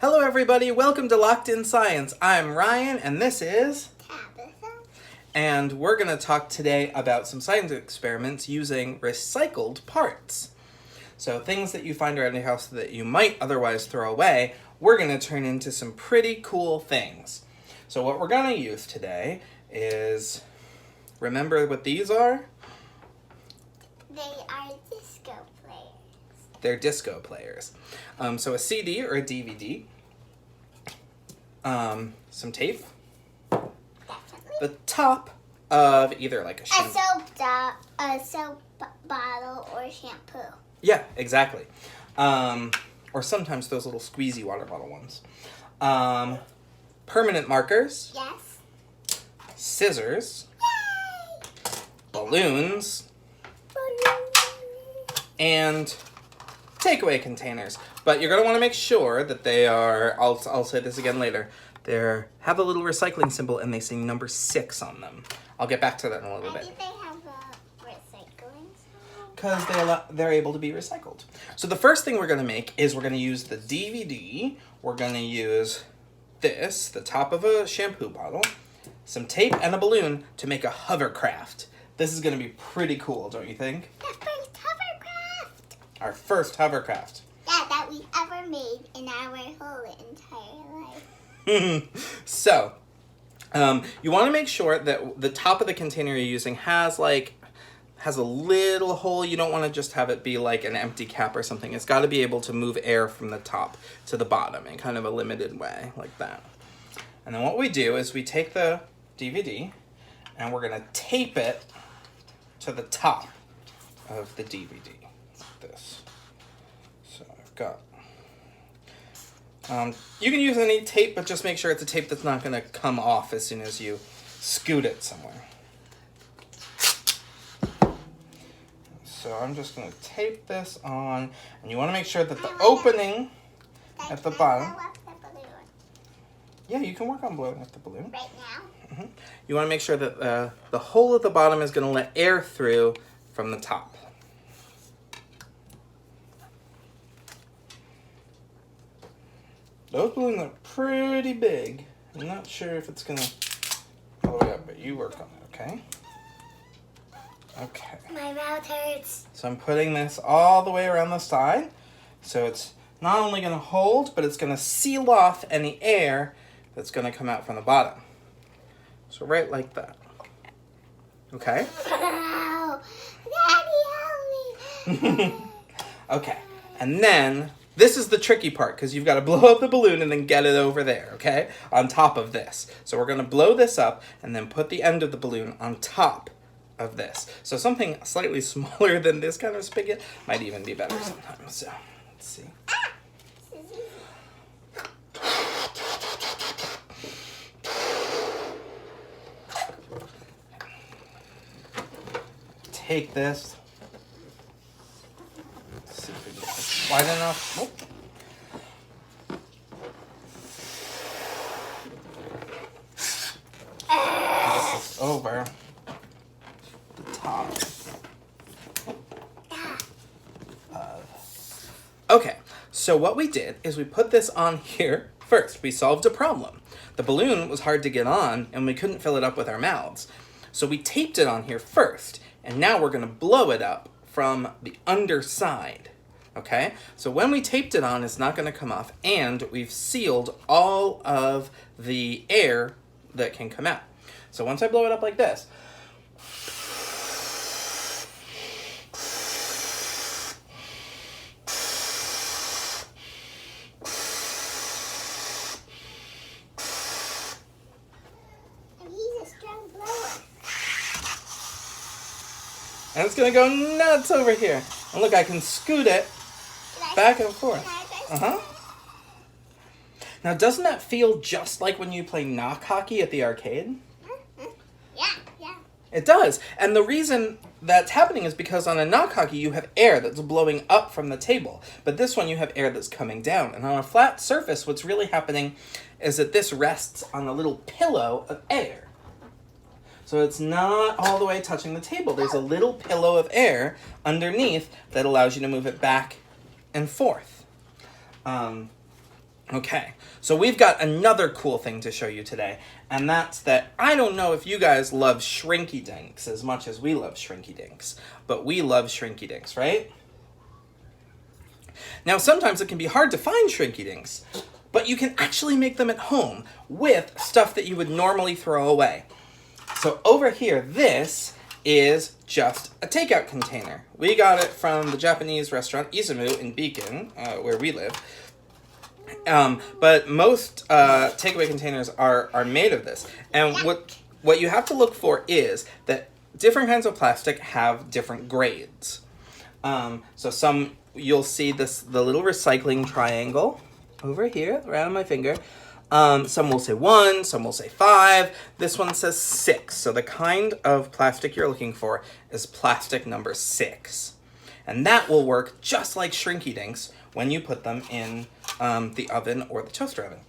Hello everybody, welcome to Locked in Science. I'm Ryan and this is Tabitha. And we're going to talk today about some science experiments using recycled parts. So things that you find around your house that you might otherwise throw away, we're going to turn into some pretty cool things. So what we're going to use today is, remember what these are? They are disco players. They're disco players. So a CD or a DVD, some tape, Definitely. the top of either like a shampoo. A soap bottle or shampoo. Yeah, exactly. Or sometimes those little squeezy water bottle ones. Permanent markers, Yes. scissors, Yay! balloons, and takeaway containers. But you're going to want to make sure that they are, I'll say this again later, they have a little recycling symbol and they say number 6 on them. I'll get back to that in a little Why bit. do they have a recycling symbol? Because they're able to be recycled. So the first thing we're going to make is we're going to use the DVD. We're going to use this, the top of a shampoo bottle, some tape and a balloon to make a hovercraft. This is going to be pretty cool, don't you think? The first hovercraft. Our first hovercraft. Yeah, that we ever made in our whole entire life. So, you want to make sure that the top of the container you're using has a little hole. You don't want to just have it be like an empty cap or something. It's got to be able to move air from the top to the bottom in kind of a limited way, like that. And then what we do is we take the DVD and we're going to tape it to the top of the DVD, like this. So I've got... you can use any tape, but just make sure it's a tape that's not going to come off as soon as you scoot it somewhere. So I'm just going to tape this on, and you want to make sure that the opening at the bottom... Blow up the balloon Yeah, you can work on blowing up the balloon. right now. You want to make sure that the hole at the bottom is going to let air through from the top. Those balloons are pretty big. I'm not sure if it's going to all the way up, but you work on it, okay? Okay. My mouth hurts. So I'm putting this all the way around the side. So it's not only going to hold, but it's going to seal off any air that's going to come out from the bottom. So right like that. Okay? Oh, Daddy, help me. Okay. And then, this is the tricky part, because you've got to blow up the balloon and then get it over there, okay? On top of this. So we're going to blow this up and then put the end of the balloon on top of this. So something slightly smaller than this kind of spigot might even be better sometimes. So, let's see. Take this. Let's see if we get this wide enough. Oh. Get this over the top. Okay, so what we did is we put this on here first. We solved a problem. The balloon was hard to get on and we couldn't fill it up with our mouths. So we taped it on here first, and now we're going to blow it up from the underside. Okay, so when we taped it on, it's not going to come off, and we've sealed all of the air that can come out. So once I blow it up like this, He's a strong blower. and it's going to go nuts over here. And look, I can scoot it back and forth. Uh-huh. Now, doesn't that feel just like when you play knock hockey at the arcade? Yeah. It does. And the reason that's happening is because on a knock hockey, you have air that's blowing up from the table. But this one, you have air that's coming down. And on a flat surface, what's really happening is that this rests on a little pillow of air. So it's not all the way touching the table. There's a little pillow of air underneath that allows you to move it back and forth. Okay, so we've got another cool thing to show you today, and that's that I don't know if you guys love Shrinky Dinks as much as we love Shrinky Dinks, but we love Shrinky Dinks, right? Now, sometimes it can be hard to find Shrinky Dinks, but you can actually make them at home with stuff that you would normally throw away. So over here, this is just a takeout container. We got it from the Japanese restaurant Izumu in Beacon, where we live. But most takeaway containers are made of this. And what you have to look for is that different kinds of plastic have different grades. So some, you'll see the little recycling triangle over here, right on my finger. Some will say 1, some will say 5. This one says 6. So the kind of plastic you're looking for is plastic number 6. And that will work just like Shrinky Dinks when you put them in the oven or the toaster oven.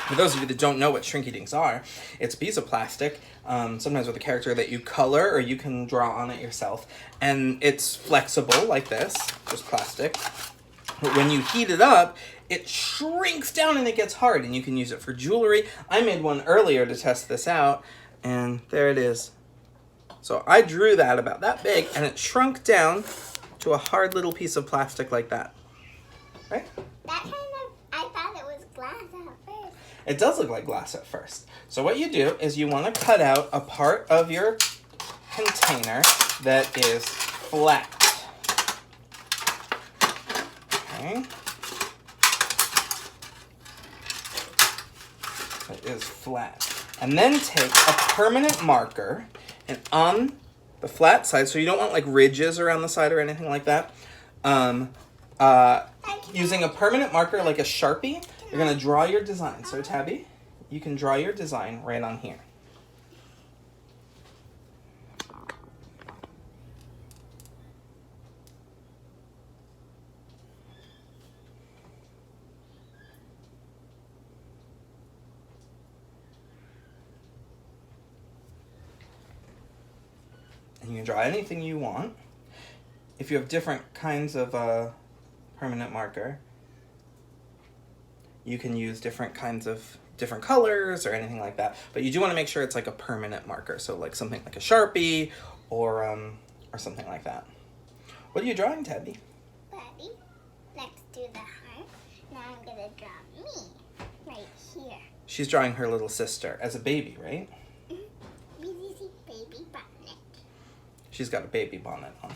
For those of you that don't know what Shrinky Dinks are, it's a piece of plastic, sometimes with a character that you color or you can draw on it yourself. And it's flexible like this, just plastic. But when you heat it up, it shrinks down and it gets hard, and you can use it for jewelry. I made one earlier to test this out, and there it is. So I drew that about that big, and it shrunk down to a hard little piece of plastic like that. Right? That kind of, I thought it was glass at first. It does look like glass at first. So what you do is you want to cut out a part of your container that is flat. Okay. It is flat. And then take a permanent marker, and on the flat side, so you don't want like ridges around the side or anything like that, using a permanent marker like a Sharpie, you're going to draw your design. So Tabby, you can draw your design right on here. And you can draw anything you want. If you have different kinds of permanent marker, you can use different kinds of different colors or anything like that. But you do want to make sure it's like a permanent marker, so like something like a Sharpie or something like that. What are you drawing, Tabby? Daddy, let's do the heart. Now I'm gonna draw me right here. She's drawing her little sister as a baby, right? Baby bonnet. She's got a baby bonnet on.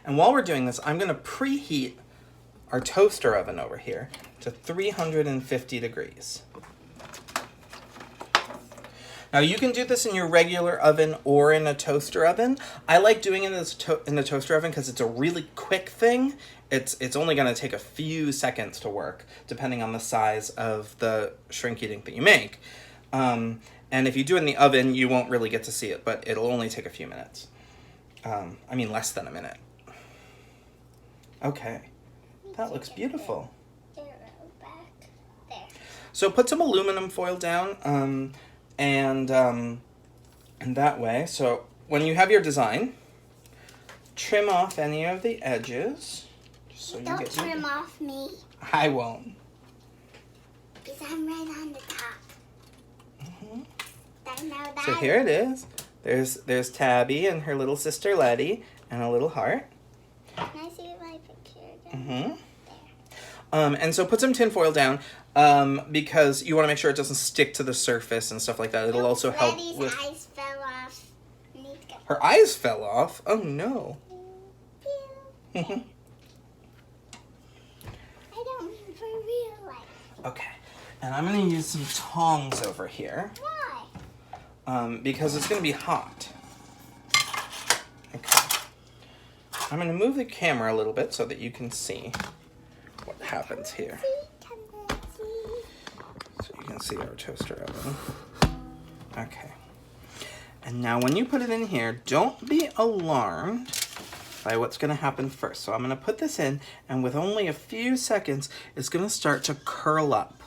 And while we're doing this, I'm going to preheat our toaster oven over here to 350 degrees. Now you can do this in your regular oven or in a toaster oven. I like doing it in the toaster oven because it's a really quick thing. It's only going to take a few seconds to work, depending on the size of the Shrinky Dink that you make. And if you do it in the oven, you won't really get to see it, but it'll only take a few minutes. I mean, less than a minute. Okay, that looks beautiful. Back there. So put some aluminum foil down, and that way. So when you have your design, trim off any of the edges. Just so Don't trim off me. I won't. Because I'm right on the top. Mm-hmm. I know that. So here it is. There's Tabby and her little sister Letty and a little heart. Can I see my picture again? Mm-hmm. And so put some tin foil down because you want to make sure it doesn't stick to the surface and stuff like that. It'll also help with... eyes fell off. Her eyes fell off? Oh, no. I don't mean for real life. Okay. And I'm going to use some tongs over here. Why? Because it's going to be hot. Okay. I'm going to move the camera a little bit so that you can see what happens here. So you can see our toaster oven. Okay. And now when you put it in here, don't be alarmed by what's going to happen first. So I'm going to put this in, and with only a few seconds, it's going to start to curl up.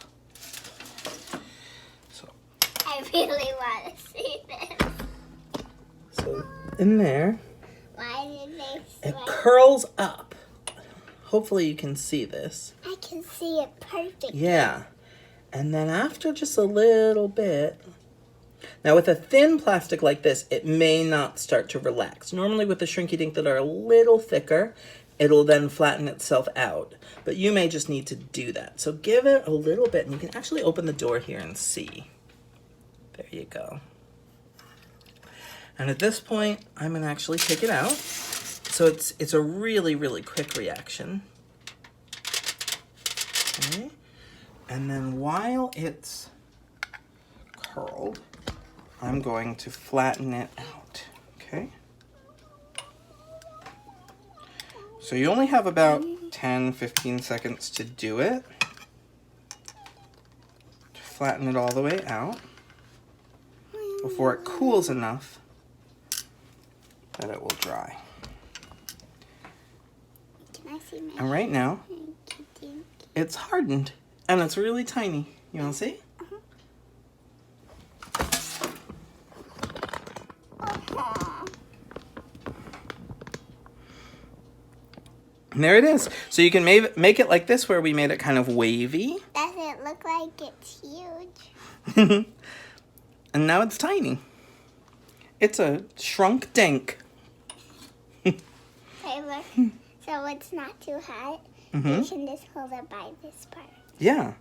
So I really want to see this. So in there, Why did they it curls up. hopefully you can see this. I can see it perfectly. Yeah. And then after just a little bit, now with a thin plastic like this, it may not start to relax. Normally with the Shrinky Dink that are a little thicker, it'll then flatten itself out. But you may just need to do that. So give it a little bit, and you can actually open the door here and see. There you go. And at this point, I'm gonna actually take it out. So it's a really, really quick reaction. Okay. And then while it's curled, I'm going to flatten it out, okay? So you only have about 10-15 seconds to do it. To flatten it all the way out before it cools enough that it will dry. Can I see my And right now, it's hardened and it's really tiny. You wanna see? And there it is. So you can make it like this, where we made it kind of wavy. Does it look like it's huge? And now it's tiny. It's a shrunk dink. Hey, look. So it's not too hot. You can just hold it by this part. Yeah.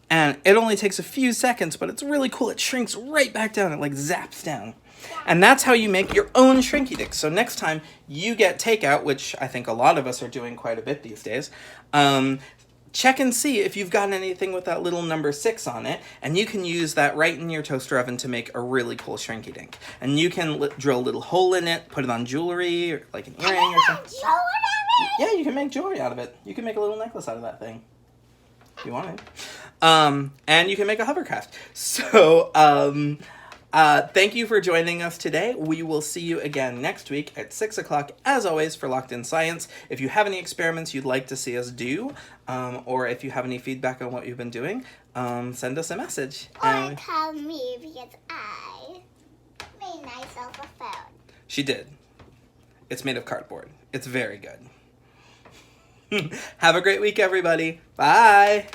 And it only takes a few seconds, but it's really cool. It shrinks right back down. It like zaps down. And that's how you make your own Shrinky Dinks. So next time you get takeout, which I think a lot of us are doing quite a bit these days, check and see if you've got anything with that little number 6 on it, and you can use that right in your toaster oven to make a really cool Shrinky Dink. And you can drill a little hole in it, put it on jewelry, or like an earring or something. Yeah, you can make jewelry out of it. You can make a little necklace out of that thing if you want it. And you can make a hovercraft. So, thank you for joining us today. We will see you again next week at 6 o'clock, as always, for Locked In Science. If you have any experiments you'd like to see us do, or if you have any feedback on what you've been doing, send us a message. Or call me, because I made myself a phone. She did. It's made of cardboard. It's very good. Have a great week, everybody. Bye.